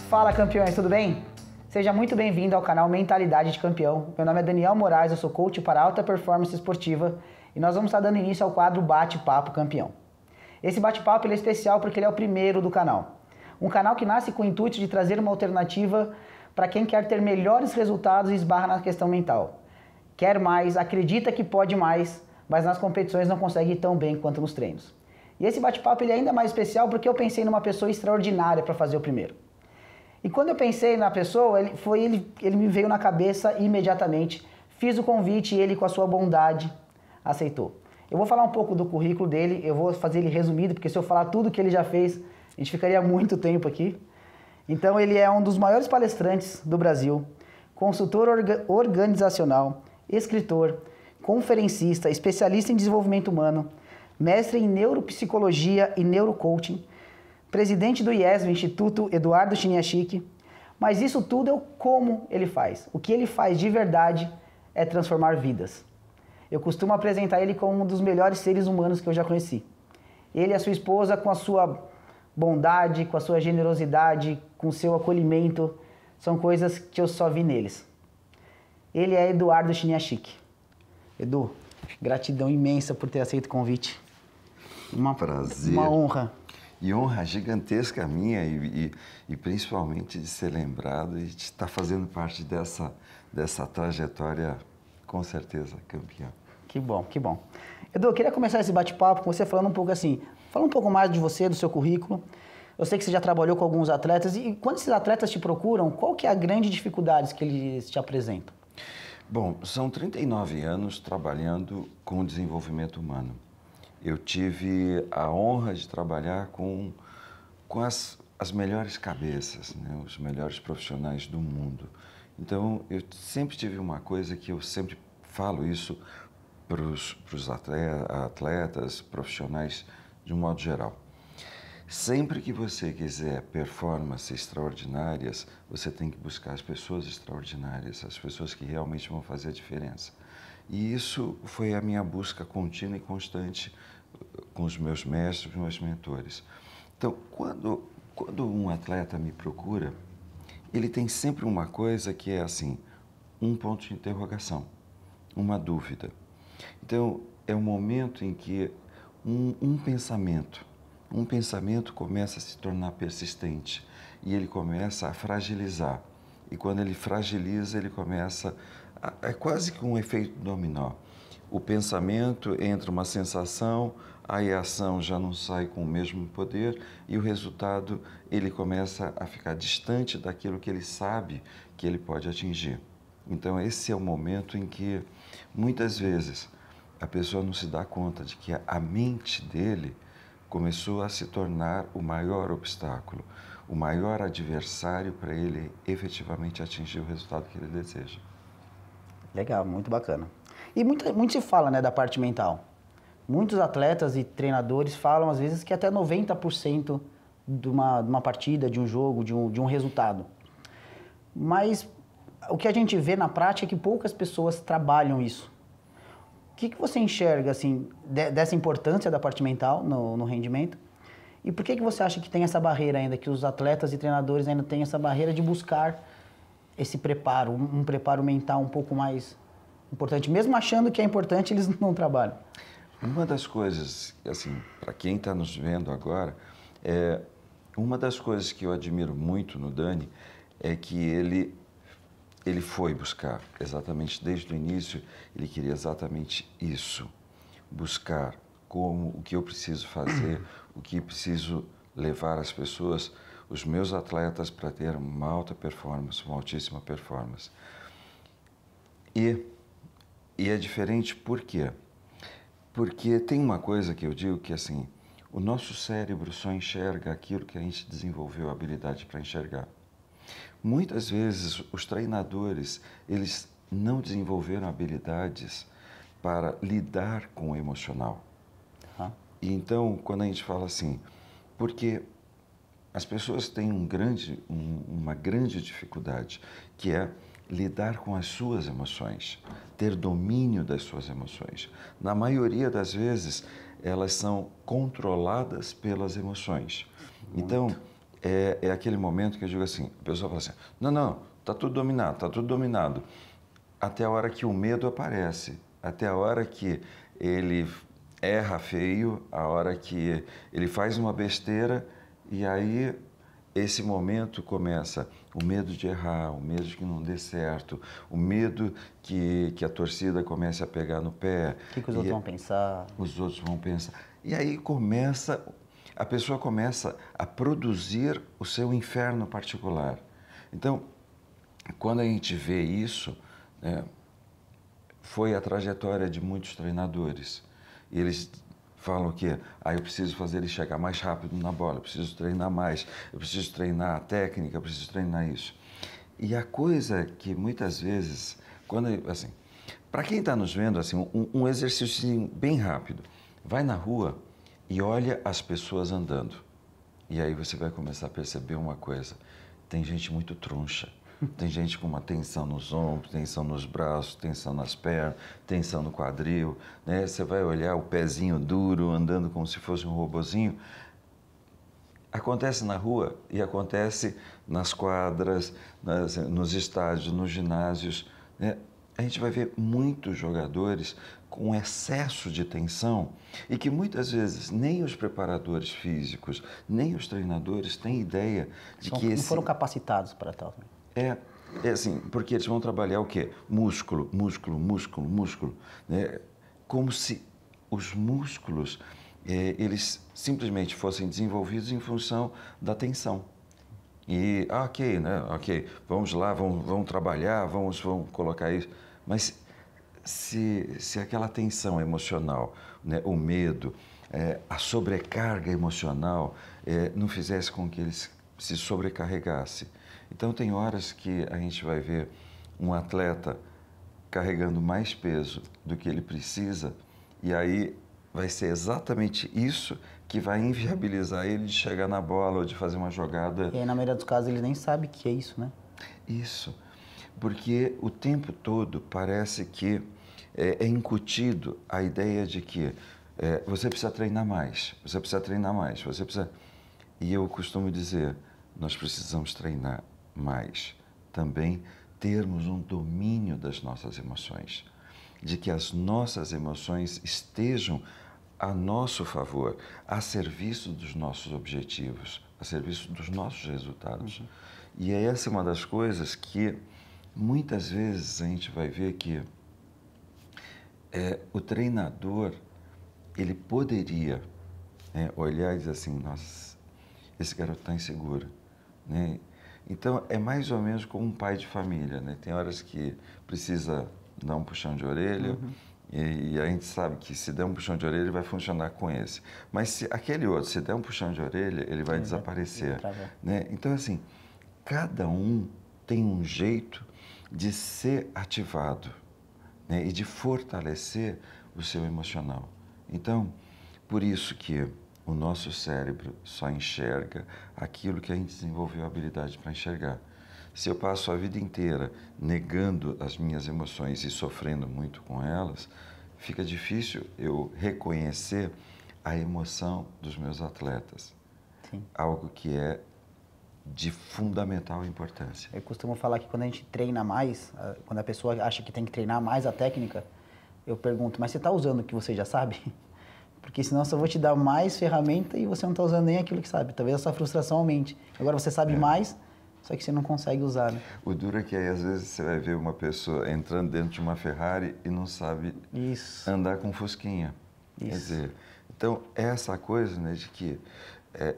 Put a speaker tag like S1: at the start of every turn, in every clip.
S1: Fala, campeões, tudo bem? Seja muito bem-vindo ao canal Mentalidade de Campeão. Meu nome é Daniel Moraes, eu sou coach para alta performance esportiva e nós vamos estar dando início ao quadro Bate-Papo Campeão. Esse bate-papo é especial porque ele é o primeiro do canal. Um canal que nasce com o intuito de trazer uma alternativa para quem quer ter melhores resultados e esbarra na questão mental. Quer mais, acredita que pode mais, mas nas competições não consegue ir tão bem quanto nos treinos. E esse bate-papo ele é ainda mais especial porque eu pensei numa pessoa extraordinária para fazer o primeiro. E quando eu pensei na pessoa, ele me veio na cabeça imediatamente. Fiz o convite e ele, com a sua bondade, aceitou. Eu vou falar um pouco do currículo dele, eu vou fazer ele resumido, porque se eu falar tudo que ele já fez, a gente ficaria muito tempo aqui. Então ele é um dos maiores palestrantes do Brasil, consultor organizacional, escritor, conferencista, especialista em desenvolvimento humano, mestre em neuropsicologia e neurocoaching, presidente do IESV, Instituto Eduardo Chiniachik, mas isso tudo é o como ele faz. O que ele faz de verdade é transformar vidas. Eu costumo apresentar ele como um dos melhores seres humanos que eu já conheci. Ele e a sua esposa, com a sua bondade, com a sua generosidade, com o seu acolhimento, são coisas que eu só vi neles. Ele é Eduardo Chiniachik. Edu, gratidão imensa por ter aceito o convite.
S2: Prazer.
S1: Uma honra.
S2: E honra gigantesca minha e principalmente de ser lembrado e de estar fazendo parte dessa trajetória, com certeza, campeão.
S1: Que bom, que bom. Edu, eu queria começar esse bate-papo com você falando um pouco assim, fala um pouco mais de você, do seu currículo. Eu sei que você já trabalhou com alguns atletas e quando esses atletas te procuram, qual que é a grande dificuldade que eles te apresentam?
S2: Bom, são 39 anos trabalhando com o desenvolvimento humano. Eu tive a honra de trabalhar com as melhores cabeças, né? Os melhores profissionais do mundo. Então, eu sempre tive uma coisa que eu sempre falo isso para os atletas, profissionais de um modo geral. Sempre que você quiser performances extraordinárias, você tem que buscar as pessoas extraordinárias, as pessoas que realmente vão fazer a diferença. E isso foi a minha busca contínua e constante com os meus mestres, os meus mentores. Então, quando um atleta me procura, ele tem sempre uma coisa que é assim, um ponto de interrogação, uma dúvida. Então, é um momento em que um pensamento começa a se tornar persistente e ele começa a fragilizar. E quando ele fragiliza, ele começa é quase que um efeito dominó. O pensamento entra uma sensação, aí a ação já não sai com o mesmo poder e o resultado ele começa a ficar distante daquilo que ele sabe que ele pode atingir. Então esse é o momento em que muitas vezes a pessoa não se dá conta de que a mente dele começou a se tornar o maior obstáculo, o maior adversário para ele efetivamente atingir o resultado que ele deseja.
S1: Legal, muito bacana. E muito se fala, né, da parte mental. Muitos atletas e treinadores falam, às vezes, que até 90% de uma partida, de um jogo, de um resultado. Mas o que a gente vê na prática é que poucas pessoas trabalham isso. O que você enxerga, assim, dessa importância da parte mental no rendimento? E por que você acha que tem essa barreira ainda, que os atletas e treinadores ainda têm essa barreira de buscar esse preparo, um preparo mental um pouco mais importante, mesmo achando que é importante, eles não trabalham?
S2: Uma das coisas, assim, para quem está nos vendo agora, uma das coisas que eu admiro muito no Dani é que ele foi buscar, exatamente desde o início, ele queria exatamente isso, buscar o que eu preciso fazer, o que preciso levar as pessoas, os meus atletas para ter uma alta performance, uma altíssima performance. E é diferente por quê? Porque tem uma coisa que eu digo que assim, o nosso cérebro só enxerga aquilo que a gente desenvolveu a habilidade para enxergar. Muitas vezes os treinadores, eles não desenvolveram habilidades para lidar com o emocional. E então, quando a gente fala assim, porque as pessoas têm uma grande dificuldade, que é lidar com as suas emoções, ter domínio das suas emoções. Na maioria das vezes, elas são controladas pelas emoções. Então, é aquele momento que eu digo assim, a pessoa fala assim, não, está tudo dominado, está tudo dominado. Até a hora que o medo aparece, até a hora que ele erra feio, a hora que ele faz uma besteira e aí esse momento começa o medo de errar, o medo de que não dê certo, o medo que a torcida comece a pegar no pé.
S1: O que os outros vão pensar?
S2: Os outros vão pensar. E aí a pessoa começa a produzir o seu inferno particular. Então, quando a gente vê isso, né, foi a trajetória de muitos treinadores. E eles falam que eu preciso fazer ele chegar mais rápido na bola, eu preciso treinar mais, eu preciso treinar a técnica, eu preciso treinar isso. E a coisa que muitas vezes, assim, para quem está nos vendo, assim, um exercício bem rápido, vai na rua e olha as pessoas andando. E aí você vai começar a perceber uma coisa, tem gente muito troncha. Tem gente com uma tensão nos ombros, tensão nos braços, tensão nas pernas, tensão no quadril, né? Você vai olhar o pezinho duro, andando como se fosse um robozinho. Acontece na rua e acontece nas quadras, nos estádios, nos ginásios, né? A gente vai ver muitos jogadores com excesso de tensão e que muitas vezes nem os preparadores físicos, nem os treinadores têm ideia de que
S1: não foram capacitados para tal.
S2: É assim, porque eles vão trabalhar o quê? Músculo, músculo, músculo, músculo, né? Como se os músculos, eles simplesmente fossem desenvolvidos em função da tensão. E, ok, né? Ok, vamos lá, vamos trabalhar, vamos colocar isso. Mas se aquela tensão emocional, né? O medo, a sobrecarga emocional, não fizesse com que eles se sobrecarregassem. Então, tem horas que a gente vai ver um atleta carregando mais peso do que ele precisa e aí vai ser exatamente isso que vai inviabilizar ele de chegar na bola ou de fazer uma jogada.
S1: E aí, na maioria dos casos, ele nem sabe o que é isso, né?
S2: Isso, porque o tempo todo parece que é incutido a ideia de que você precisa treinar mais, você precisa treinar mais, você precisa... E eu costumo dizer, nós precisamos treinar mais, também termos um domínio das nossas emoções, de que as nossas emoções estejam a nosso favor, a serviço dos nossos objetivos, a serviço dos nossos resultados. E essa é uma das coisas que muitas vezes a gente vai ver que o treinador, ele poderia olhar e dizer assim, nossa, esse garoto está inseguro, né? Então, é mais ou menos como um pai de família, né? Tem horas que precisa dar um puxão de orelha e a gente sabe que se der um puxão de orelha, ele vai funcionar com esse. Mas se aquele outro, se der um puxão de orelha, ele vai desaparecer, né? Então, assim, cada um tem um jeito de ser ativado, né? E de fortalecer o seu emocional. Então, por isso que o nosso cérebro só enxerga aquilo que a gente desenvolveu a habilidade para enxergar. Se eu passo a vida inteira negando as minhas emoções e sofrendo muito com elas, fica difícil eu reconhecer a emoção dos meus atletas.
S1: Sim.
S2: Algo que é de fundamental importância.
S1: Eu costumo falar que quando a gente treina mais, quando a pessoa acha que tem que treinar mais a técnica, eu pergunto, mas você está usando o que você já sabe? Porque senão eu só vou te dar mais ferramenta e você não está usando nem aquilo que sabe. Talvez a sua frustração aumente. Agora você sabe mais, só que você não consegue usar, né?
S2: O duro é que aí às vezes você vai ver uma pessoa entrando dentro de uma Ferrari e não sabe andar com fusquinha. Quer dizer, então essa coisa, né, de que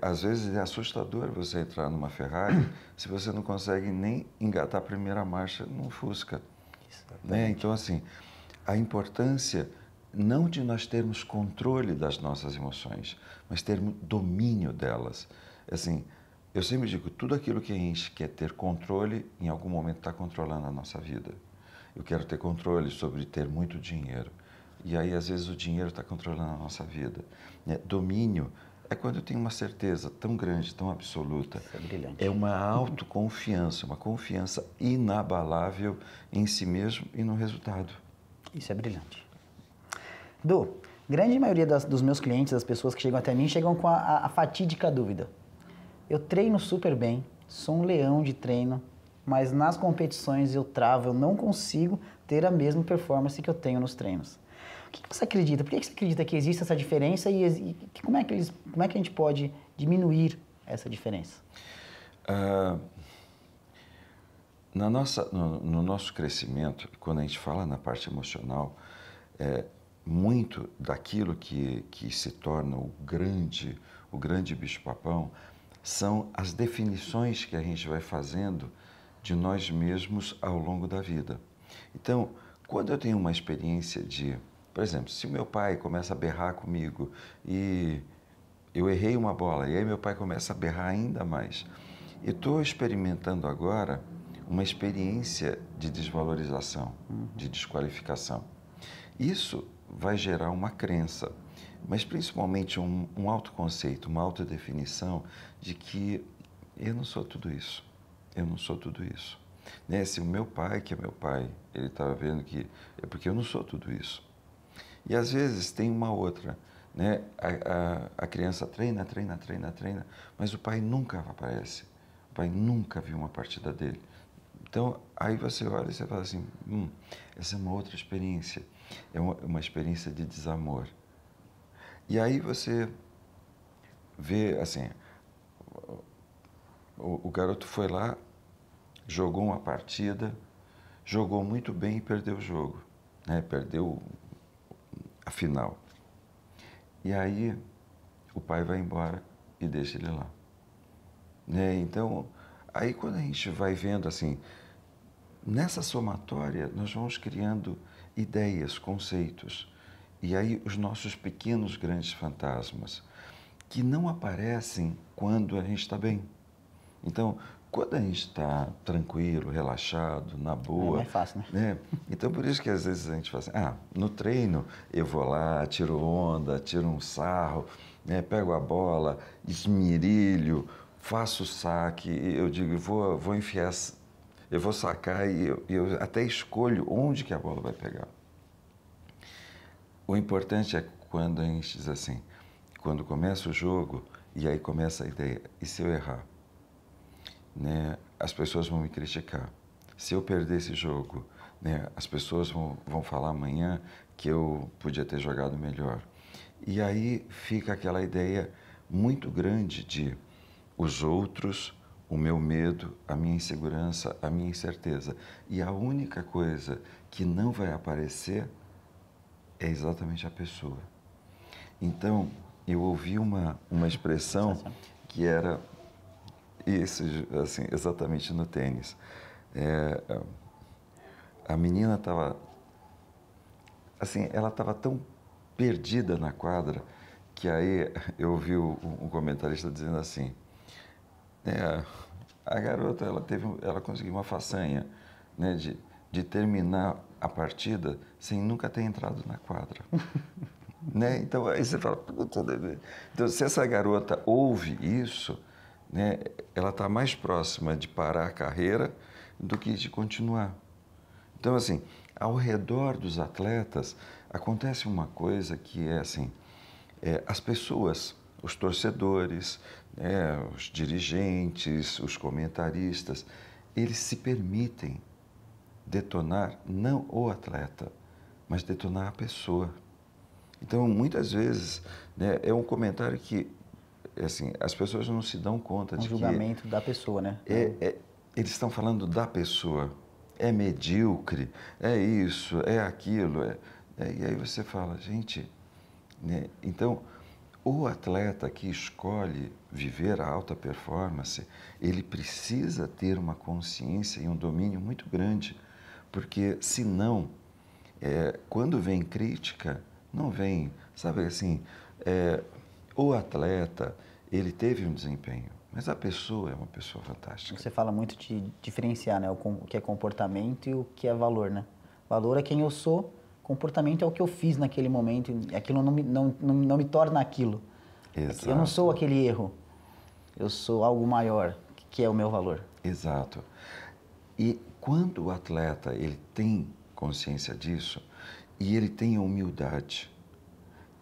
S2: às vezes é assustador você entrar numa Ferrari se você não consegue nem engatar a primeira marcha num Fusca. Né? Então, assim, a importância não de nós termos controle das nossas emoções, mas termos domínio delas. Assim, eu sempre digo, tudo aquilo que a gente quer ter controle, em algum momento está controlando a nossa vida. Eu quero ter controle sobre ter muito dinheiro. E aí, às vezes, o dinheiro está controlando a nossa vida. Né? Domínio é quando eu tenho uma certeza tão grande, tão absoluta.
S1: Isso é brilhante.
S2: É uma autoconfiança, uma confiança inabalável em si mesmo e no resultado.
S1: Isso é brilhante. Du, grande maioria dos meus clientes, das pessoas que chegam até mim, chegam com a fatídica dúvida. Eu treino super bem, sou um leão de treino, mas nas competições eu travo, eu não consigo ter a mesma performance que eu tenho nos treinos. O que você acredita? Por que você acredita que existe essa diferença e como é que a gente pode diminuir essa diferença?
S2: No nosso crescimento, quando a gente fala na parte emocional, muito daquilo que se torna o grande bicho-papão são as definições que a gente vai fazendo de nós mesmos ao longo da vida. Então, quando eu tenho uma experiência por exemplo, se meu pai começa a berrar comigo e eu errei uma bola, e aí meu pai começa a berrar ainda mais, eu estou experimentando agora uma experiência de desvalorização, de desqualificação. Isso vai gerar uma crença, mas principalmente um autoconceito, uma autodefinição de que eu não sou tudo isso, eu não sou tudo isso. Né? Se o meu pai, que é meu pai, ele estava vendo que é porque eu não sou tudo isso. E às vezes tem uma outra, né? A criança treina, mas o pai nunca aparece, o pai nunca viu uma partida dele. Então, aí você olha e você fala assim, essa é uma outra experiência, é uma experiência de desamor. E aí você vê, assim, o garoto foi lá, jogou uma partida, jogou muito bem e perdeu o jogo, né? Perdeu a final. E aí o pai vai embora e deixa ele lá. Né? Então, aí quando a gente vai vendo assim, nessa somatória nós vamos criando ideias, conceitos. E aí os nossos pequenos grandes fantasmas, que não aparecem quando a gente está bem. Então, quando a gente está tranquilo, relaxado, na boa...
S1: É mais fácil, né?
S2: Então, por isso que às vezes a gente fala assim, no treino eu vou lá, tiro onda, tiro um sarro, né, pego a bola, esmirilho, faço saque, eu digo, vou enfiar, eu vou sacar e eu até escolho onde que a bola vai pegar. O importante é quando a gente diz assim, quando começa o jogo e aí começa a ideia, e se eu errar? Né, as pessoas vão me criticar. Se eu perder esse jogo, né, as pessoas vão falar amanhã que eu podia ter jogado melhor. E aí fica aquela ideia muito grande de os outros, o meu medo, a minha insegurança, a minha incerteza. E a única coisa que não vai aparecer é exatamente a pessoa. Então, eu ouvi uma expressão que era isso, assim, exatamente no tênis. A menina estava, assim, ela estava tão perdida na quadra que aí eu ouvi um comentarista dizendo assim, a garota, ela conseguiu uma façanha, né, de terminar a partida sem nunca ter entrado na quadra. Né? Então, aí você fala, então, se essa garota ouve isso, né, ela está mais próxima de parar a carreira do que de continuar. Então, assim, ao redor dos atletas acontece uma coisa que é assim, as pessoas, os torcedores, os dirigentes, os comentaristas, eles se permitem detonar não o atleta, mas detonar a pessoa. Então, muitas vezes, né, é um comentário que, assim, as pessoas não se dão conta de que...
S1: Um julgamento da pessoa, né?
S2: Eles estão falando da pessoa. É medíocre, é isso, é aquilo. E aí você fala, gente... Né, então, o atleta que escolhe viver a alta performance, ele precisa ter uma consciência e um domínio muito grande, porque, senão, quando vem crítica... Não vem, sabe assim, o atleta, ele teve um desempenho, mas a pessoa é uma pessoa fantástica.
S1: Você fala muito de diferenciar, né, o que é comportamento e o que é valor, né? Valor é quem eu sou, comportamento é o que eu fiz naquele momento, e aquilo não me torna aquilo.
S2: Exato.
S1: Eu não sou aquele erro, eu sou algo maior, que é o meu valor.
S2: Exato. E quando o atleta ele tem consciência disso, e ele tem a humildade,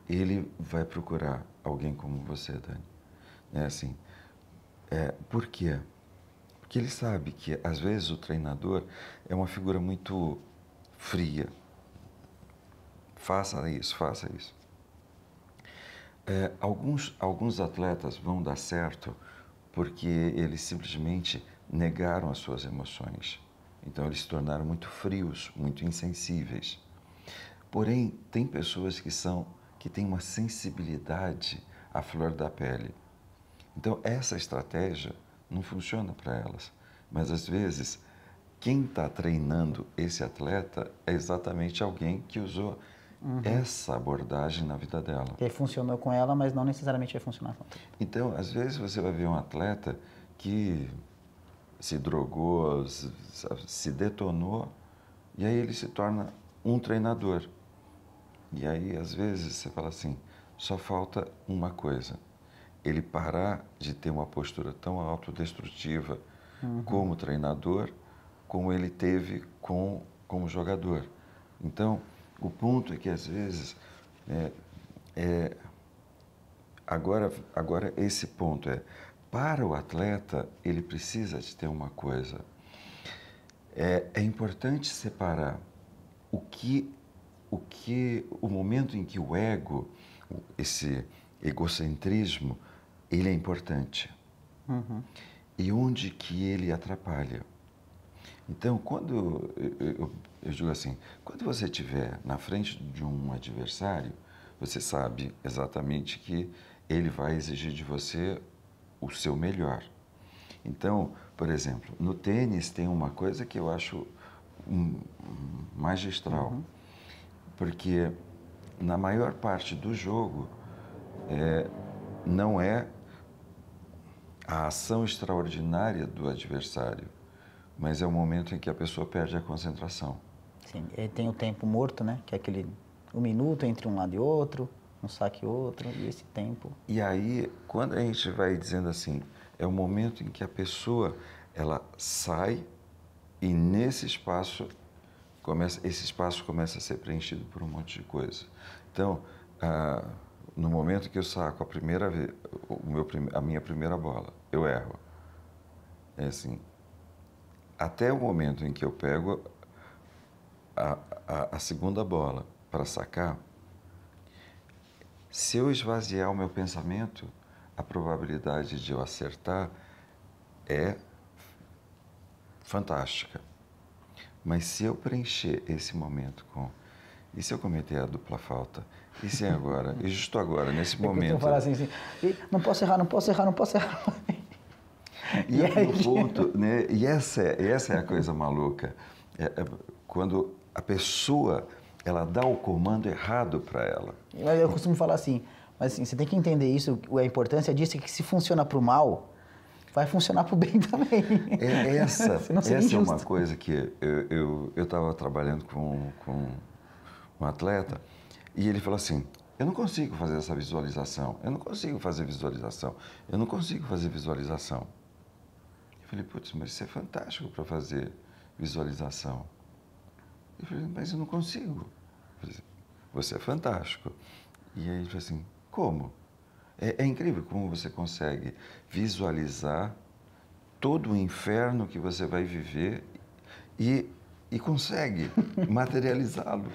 S2: ele vai procurar alguém como você, Dani. Assim, Por quê? Porque ele sabe que, às vezes, o treinador é uma figura muito fria. Faça isso, faça isso. Alguns atletas vão dar certo porque eles simplesmente negaram as suas emoções. Então, eles se tornaram muito frios, muito insensíveis. Porém, tem pessoas que têm uma sensibilidade à flor da pele. Então, essa estratégia não funciona para elas. Mas, às vezes, quem está treinando esse atleta é exatamente alguém que usou essa abordagem na vida dela.
S1: Que funcionou com ela, mas não necessariamente vai funcionar com ela.
S2: Então, às vezes, você vai ver um atleta que se drogou, se detonou, e aí ele se torna um treinador. E aí, às vezes, você fala assim, só falta uma coisa, ele parar de ter uma postura tão autodestrutiva como treinador, como ele teve como jogador. Então, o ponto é que, às vezes, agora esse ponto para o atleta, ele precisa de ter uma coisa. É importante separar o momento em que o ego, esse egocentrismo, ele é importante. E onde que ele atrapalha. Então, quando eu digo assim, quando você estiver na frente de um adversário, você sabe exatamente que ele vai exigir de você o seu melhor. Então, por exemplo, no tênis tem uma coisa que eu acho magistral, porque na maior parte do jogo não é a ação extraordinária do adversário, mas é o momento em que a pessoa perde a concentração.
S1: Sim, e tem o tempo morto, né? Que é aquele 1 minuto entre um lado e outro, um saque e outro, e esse tempo.
S2: E aí, quando a gente vai dizendo assim, é o momento em que a pessoa, ela sai e nesse espaço, esse espaço começa a ser preenchido por um monte de coisa. Então, no momento que eu saco a primeira vez, a minha primeira bola, eu erro. É assim, até o momento em que eu pego a segunda bola para sacar, se eu esvaziar o meu pensamento, a probabilidade de eu acertar é fantástica. Mas se eu preencher esse momento e se eu cometer a dupla falta? E se agora? E justo agora, nesse momento...
S1: Eu falar assim, não posso errar, não posso errar, não posso errar.
S2: E aí... no ponto, né? E essa é a coisa maluca. Quando a pessoa, ela dá o comando errado para ela.
S1: Eu costumo falar assim, mas assim, você tem que entender isso, a importância disso é que se funciona para o mal, vai funcionar para o bem também.
S2: Essa é uma coisa que eu estava trabalhando com um atleta e ele falou assim, eu não consigo fazer essa visualização, eu não consigo fazer visualização, eu não consigo fazer visualização. Eu falei, putz, mas isso é fantástico para fazer visualização. Eu falei, mas eu não consigo. Eu falei, você é fantástico. E aí ele falou assim, como? É incrível como você consegue visualizar todo o inferno que você vai viver e consegue materializá-lo.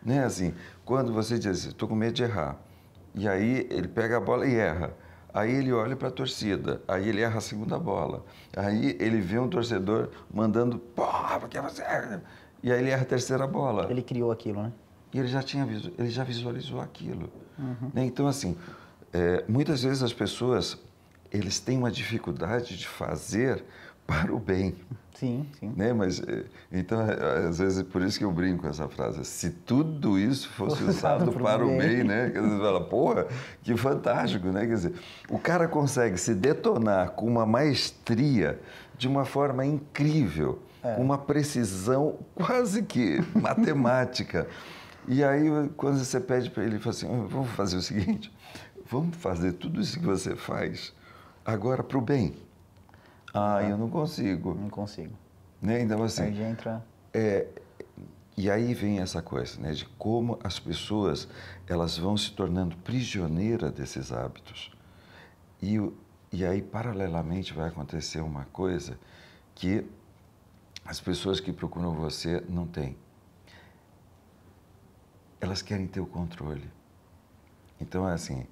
S2: Né? Assim, quando você diz assim, estou com medo de errar, e aí ele pega a bola e erra, aí ele olha para a torcida, aí ele erra a segunda bola, aí ele vê um torcedor mandando, porra, porque você erra? E aí ele erra a terceira bola.
S1: Ele criou aquilo, né?
S2: E ele já visualizou aquilo. Né? Então, assim, muitas vezes as pessoas, eles têm uma dificuldade de fazer para o bem.
S1: Sim, sim.
S2: Né? Mas, então, às vezes, é por isso que eu brinco com essa frase. Se tudo isso fosse usado para o bem, né? Quer dizer, você fala, porra, que fantástico, né? Quer dizer, o cara consegue se detonar com uma maestria de uma forma incrível, com uma precisão quase que matemática. E aí, quando você pede para ele, ele fala assim, vamos fazer o seguinte, vamos fazer tudo isso que você faz agora para o bem. Eu não consigo.
S1: Não consigo.
S2: Né? Então, assim,
S1: aí já entra...
S2: e aí vem essa coisa, né, de como as pessoas elas vão se tornando prisioneiras desses hábitos. E E aí, paralelamente, vai acontecer uma coisa que as pessoas que procuram você não têm. Elas querem ter o controle. Então, é assim,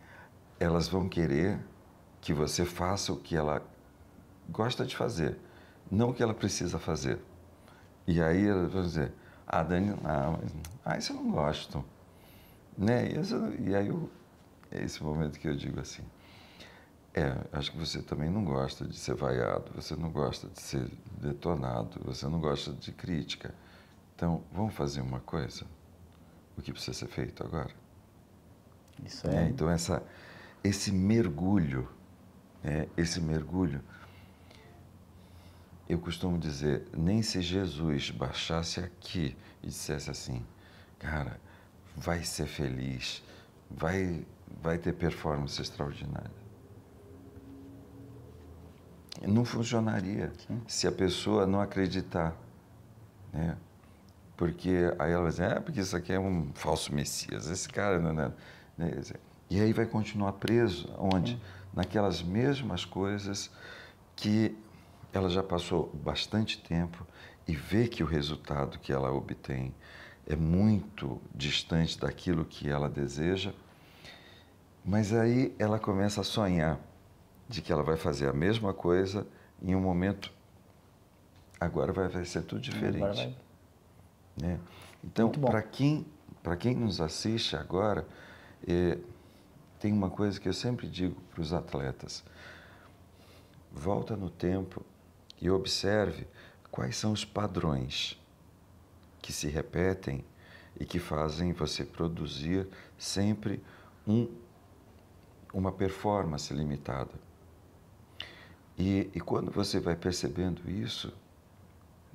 S2: elas vão querer que você faça o que ela gosta de fazer, não o que ela precisa fazer. E aí elas vão dizer, Dani, isso eu não gosto. Né? E aí é esse momento que eu digo assim, acho que você também não gosta de ser vaiado, você não gosta de ser detonado, você não gosta de crítica. Então, vamos fazer uma coisa? O que precisa ser feito agora?
S1: Isso é.
S2: Então, esse mergulho, eu costumo dizer, nem se Jesus baixasse aqui e dissesse assim, cara, vai ser feliz, vai ter performance extraordinária. Não funcionaria. Sim. Se a pessoa não acreditar, né? Porque aí ela vai dizer, porque isso aqui é um falso messias, esse cara não é... Né? E aí vai continuar preso, onde? Sim. Naquelas mesmas coisas que ela já passou bastante tempo e vê que o resultado que ela obtém é muito distante daquilo que ela deseja, mas aí ela começa a sonhar de que ela vai fazer a mesma coisa em um momento, agora vai ser tudo diferente. Né? Então, para quem nos assiste agora, tem uma coisa que eu sempre digo para os atletas, volta no tempo e observe quais são os padrões que se repetem e que fazem você produzir sempre uma performance limitada. E quando você vai percebendo isso,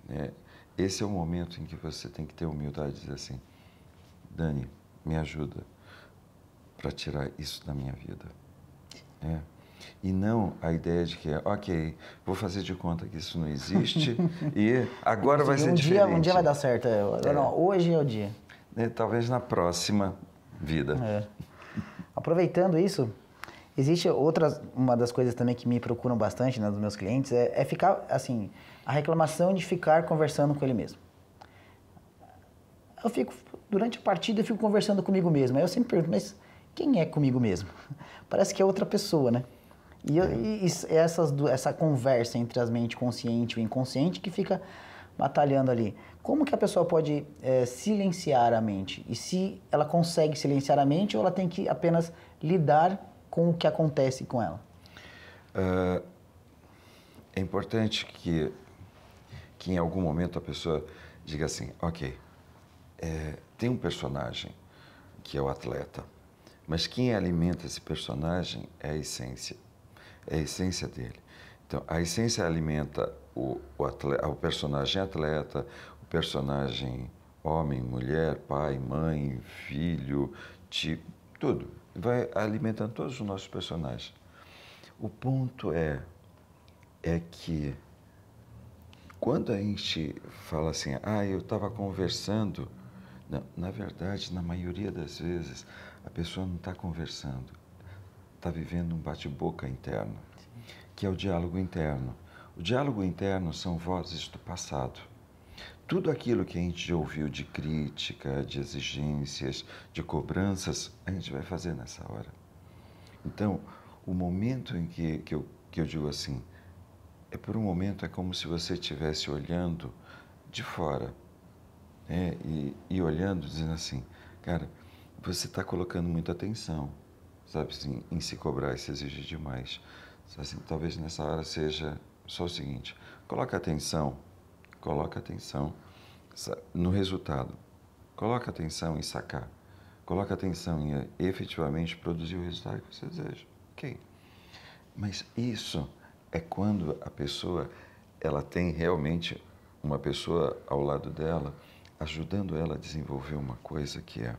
S2: né, esse é o momento em que você tem que ter humildade e dizer assim, Dani, me ajuda para tirar isso da minha vida. Né? E não a ideia de que, ok, vou fazer de conta que isso não existe e agora vai ser diferente.
S1: Um dia vai dar certo. Não, hoje é o dia.
S2: Talvez na próxima vida.
S1: Aproveitando isso, existe uma das coisas também que me procuram bastante, né, dos meus clientes, é ficar, assim, a reclamação de ficar conversando com ele mesmo. Durante a partida eu fico conversando comigo mesmo. Aí eu sempre pergunto, mas quem é comigo mesmo? Parece que é outra pessoa, né? Essa conversa entre as mentes consciente e o inconsciente que fica batalhando ali. Como que a pessoa pode silenciar a mente? E se ela consegue silenciar a mente ou ela tem que apenas lidar com o que acontece com ela?
S2: É importante que em algum momento a pessoa diga assim, ok, tem um personagem que é o atleta, mas quem alimenta esse personagem é a essência. É a essência dele. Então, a essência alimenta o personagem atleta, o personagem homem, mulher, pai, mãe, filho, tudo. Vai alimentando todos os nossos personagens. O ponto é que quando a gente fala assim, eu estava conversando, não, na verdade, na maioria das vezes, a pessoa não está conversando. Está vivendo um bate-boca interno, que é o diálogo interno. O diálogo interno são vozes do passado. Tudo aquilo que a gente já ouviu de crítica, de exigências, de cobranças, a gente vai fazer nessa hora. Então, o momento em que eu digo assim, por um momento é como se você estivesse olhando de fora, né? E olhando, dizendo assim, cara, você está colocando muita atenção, sabe, assim, em se cobrar e se exigir demais. Assim, talvez nessa hora seja só o seguinte, coloca atenção no resultado, coloca atenção em sacar, coloca atenção em efetivamente produzir o resultado que você deseja. Ok. Mas isso é quando a pessoa, ela tem realmente uma pessoa ao lado dela, ajudando ela a desenvolver uma coisa que é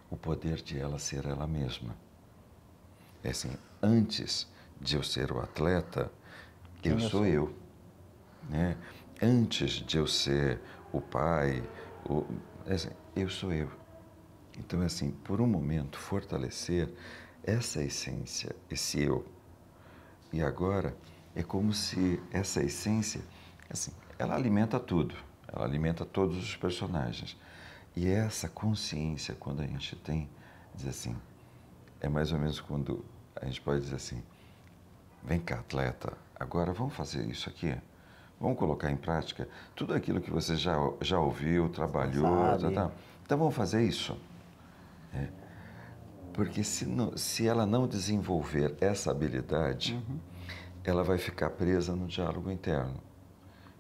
S2: o poder de ela ser ela mesma. É assim, antes de eu ser o atleta, eu sou eu. Né? Antes de eu ser o pai, eu sou eu. Então, assim, por um momento, fortalecer essa essência, esse eu, e agora é como se essa essência, assim, ela alimenta tudo, ela alimenta todos os personagens. E essa consciência, quando a gente tem, diz assim, é mais ou menos quando a gente pode dizer assim, vem cá, atleta, agora vamos fazer isso aqui. Vamos colocar em prática tudo aquilo que você já ouviu, trabalhou, então vamos fazer isso. Porque se ela não desenvolver essa habilidade, ela vai ficar presa no diálogo interno.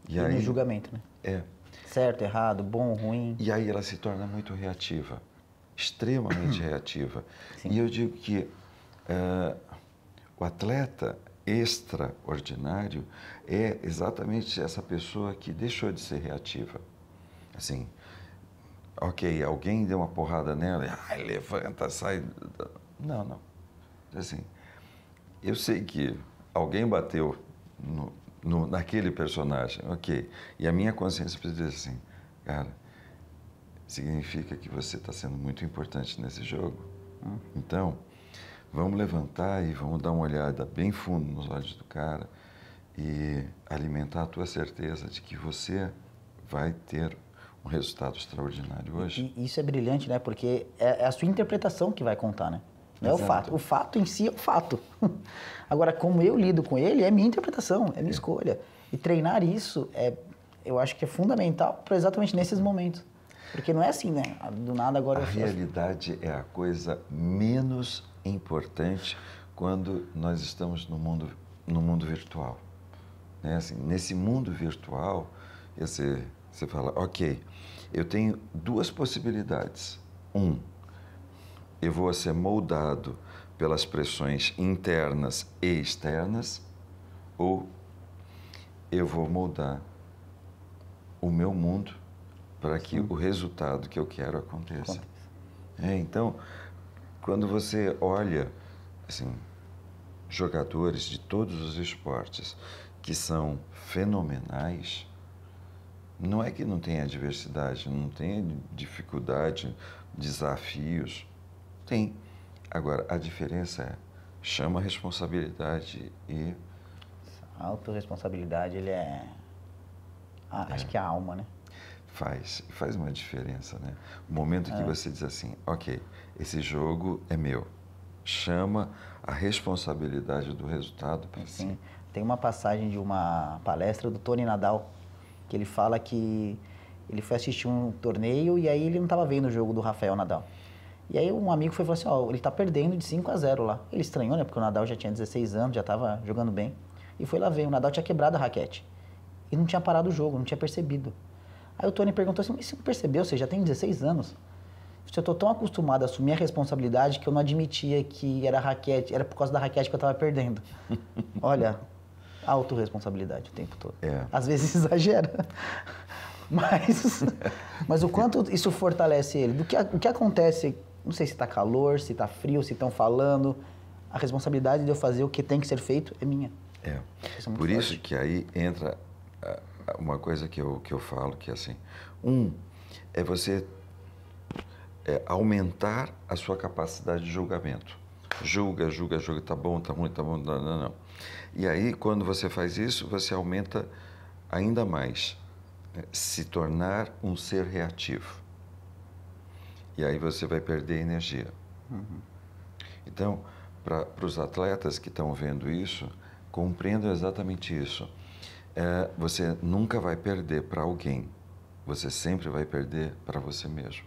S1: E aí, no julgamento, né? Certo, errado, bom, ruim.
S2: E aí ela se torna muito reativa, extremamente reativa. Sim. E eu digo que o atleta extraordinário é exatamente essa pessoa que deixou de ser reativa. Assim, ok, alguém deu uma porrada nela, levanta, sai. Não. Assim, eu sei que alguém bateu naquele personagem, ok. E a minha consciência precisa dizer assim, cara, significa que você está sendo muito importante nesse jogo. Então, vamos levantar e vamos dar uma olhada bem fundo nos olhos do cara e alimentar a tua certeza de que você vai ter um resultado extraordinário hoje.
S1: E isso é brilhante, né? Porque é a sua interpretação que vai contar, né? Não é o fato. O fato em si é o fato. Agora, como eu lido com ele, é minha interpretação, é minha escolha. E treinar isso, eu acho que é fundamental para exatamente nesses momentos. Porque não é assim, né? Do nada agora...
S2: A realidade é a coisa menos importante quando nós estamos no mundo virtual. Né? Assim, nesse mundo virtual, você fala, ok, eu tenho duas possibilidades. Eu vou ser moldado pelas pressões internas e externas, ou eu vou moldar o meu mundo para que o resultado que eu quero aconteça. Então, quando você olha assim, jogadores de todos os esportes que são fenomenais, não é que não tem adversidade, não tem dificuldade, desafios. Tem. Agora, a diferença chama a responsabilidade e...
S1: A autorresponsabilidade, ele acho que é a alma, né?
S2: Faz uma diferença, né? O momento que você diz assim, ok, esse jogo é meu. Chama a responsabilidade do resultado para si.
S1: Tem uma passagem de uma palestra do Tony Nadal, que ele fala que ele foi assistir um torneio e aí ele não estava vendo o jogo do Rafael Nadal. E aí um amigo foi e falou assim, ele está perdendo de 5-0 lá. Ele estranhou, né? Porque o Nadal já tinha 16 anos, já estava jogando bem. E foi lá ver, o Nadal tinha quebrado a raquete. E não tinha parado o jogo, não tinha percebido. Aí o Tony perguntou assim, mas você não percebeu? Você já tem 16 anos. Eu estou tão acostumado a assumir a responsabilidade que eu não admitia que era raquete, era por causa da raquete que eu estava perdendo. Olha, autorresponsabilidade o tempo todo. Às vezes exagera. Mas o quanto isso fortalece ele? O que acontece, não sei se está calor, se está frio, se estão falando, a responsabilidade de eu fazer o que tem que ser feito é minha.
S2: Por isso que aí entra uma coisa que eu falo, que é assim, é você aumentar a sua capacidade de julgamento. Julga, tá bom, tá ruim, tá bom, não. E aí, quando você faz isso, você aumenta ainda mais, se tornar um ser reativo. E aí você vai perder energia. Então, para os atletas que estão vendo isso, compreendam exatamente isso. Você nunca vai perder para alguém, você sempre vai perder para você mesmo.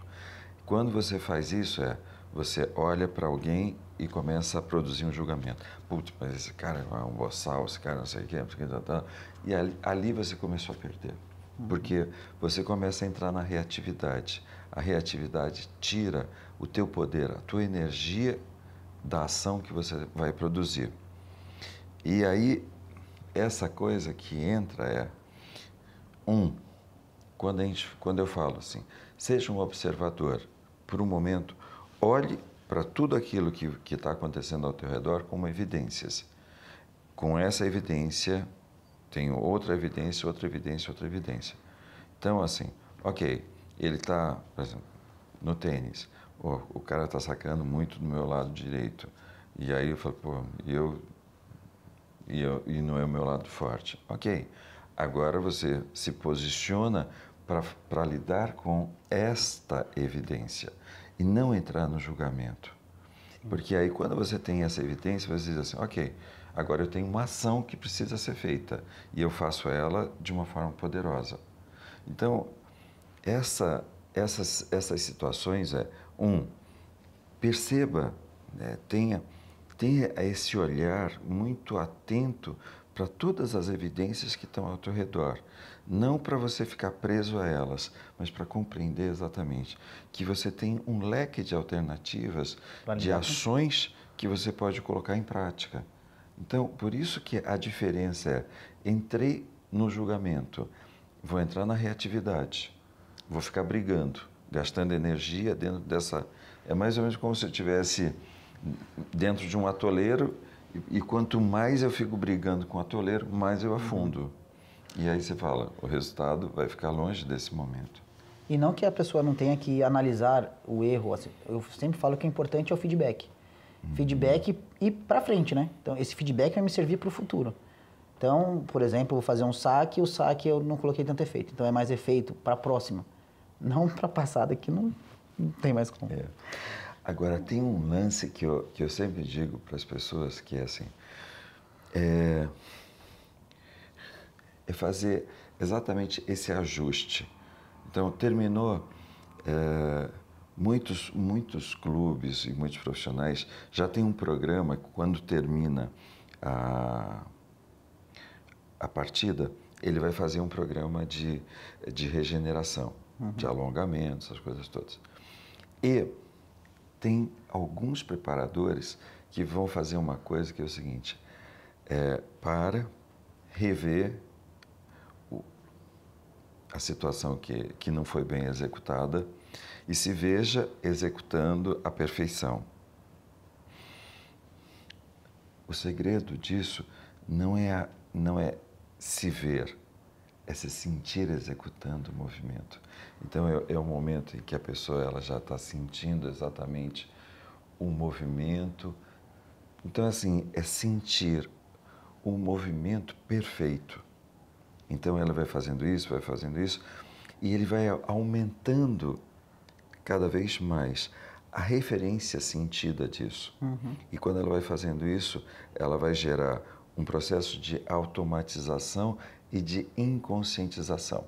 S2: Quando você faz isso, você olha para alguém e começa a produzir um julgamento. Putz, mas esse cara é um boçal, esse cara não sei o quê, e ali você começou a perder. Porque você começa a entrar na reatividade. A reatividade tira o teu poder, a tua energia da ação que você vai produzir. E aí, essa coisa que entra quando eu falo assim, seja um observador, por um momento, olhe para tudo aquilo que está acontecendo ao teu redor como evidências. Com essa evidência, tenho outra evidência, outra evidência, outra evidência. Então, assim, ok, ele está, por exemplo, no tênis, o cara está sacando muito do meu lado direito. E aí eu falo, e não é o meu lado forte. Ok, agora você se posiciona para lidar com esta evidência e não entrar no julgamento. Porque aí quando você tem essa evidência, você diz assim, ok, agora eu tenho uma ação que precisa ser feita e eu faço ela de uma forma poderosa. Então, essas situações perceba, né, tenha esse olhar muito atento para todas as evidências que estão ao teu redor. Não para você ficar preso a elas, mas para compreender exatamente que você tem um leque de alternativas, de ações que você pode colocar em prática. Então, por isso que a diferença é, entrei no julgamento, vou entrar na reatividade, vou ficar brigando, gastando energia dentro dessa... É mais ou menos como se eu estivesse dentro de um atoleiro e quanto mais eu fico brigando com o atoleiro, mais eu afundo. E aí você fala, o resultado vai ficar longe desse momento.
S1: E não que a pessoa não tenha que analisar o erro. Assim, eu sempre falo que o importante é o feedback. Feedback e para frente, né? Então, esse feedback vai me servir para o futuro. Então, por exemplo, eu vou fazer um saque, o saque eu não coloquei tanto efeito. Então, é mais efeito para a próxima. Não para a passada, que não tem mais como.
S2: É. Agora, tem um lance que eu sempre digo para as pessoas, que é assim, é fazer exatamente esse ajuste. Então, terminou, muitos clubes e muitos profissionais já têm um programa que, quando termina a partida, ele vai fazer um programa de regeneração, de alongamento, essas coisas todas. E tem alguns preparadores que vão fazer uma coisa que é o seguinte, para rever a situação que não foi bem executada e se veja executando à perfeição. O segredo disso não é se ver, é se sentir executando o movimento. Então, é o momento em que a pessoa ela já está sentindo exatamente o movimento. Então, assim, é sentir o movimento perfeito. Então, ela vai fazendo isso, e ele vai aumentando cada vez mais a referência sentida disso. E quando ela vai fazendo isso, ela vai gerar um processo de automatização e de inconscientização.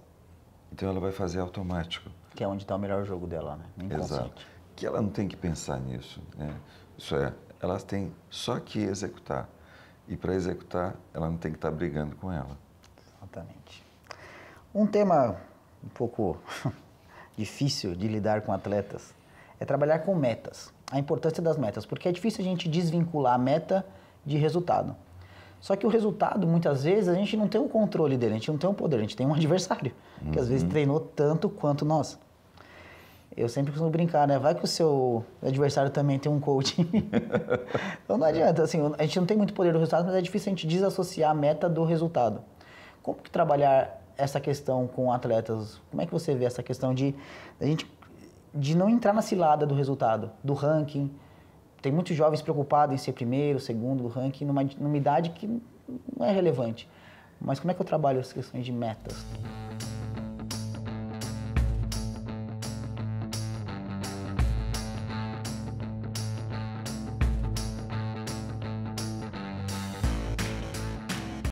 S2: Então, ela vai fazer automático.
S1: Que é onde está o melhor jogo dela, né? No inconsciente.
S2: Exato. Que ela não tem que pensar nisso, né? Isso é, ela tem só que executar. E para executar, ela não tem que estar brigando com ela.
S1: Exatamente. Um tema um pouco difícil de lidar com atletas é trabalhar com metas. A importância das metas, porque é difícil a gente desvincular a meta de resultado. Só que o resultado, muitas vezes, a gente não tem o controle dele, a gente não tem o poder, a gente tem um adversário, que às vezes treinou tanto quanto nós. Eu sempre costumo brincar, né? Vai que o seu adversário também tem um coach. Então não adianta, assim, a gente não tem muito poder do resultado, mas é difícil a gente desassociar a meta do resultado. Como que trabalhar essa questão com atletas? Como é que você vê essa questão de não entrar na cilada do resultado, do ranking? Tem muitos jovens preocupados em ser primeiro, segundo do ranking, numa idade que não é relevante. Mas como é que eu trabalho essas questões de metas?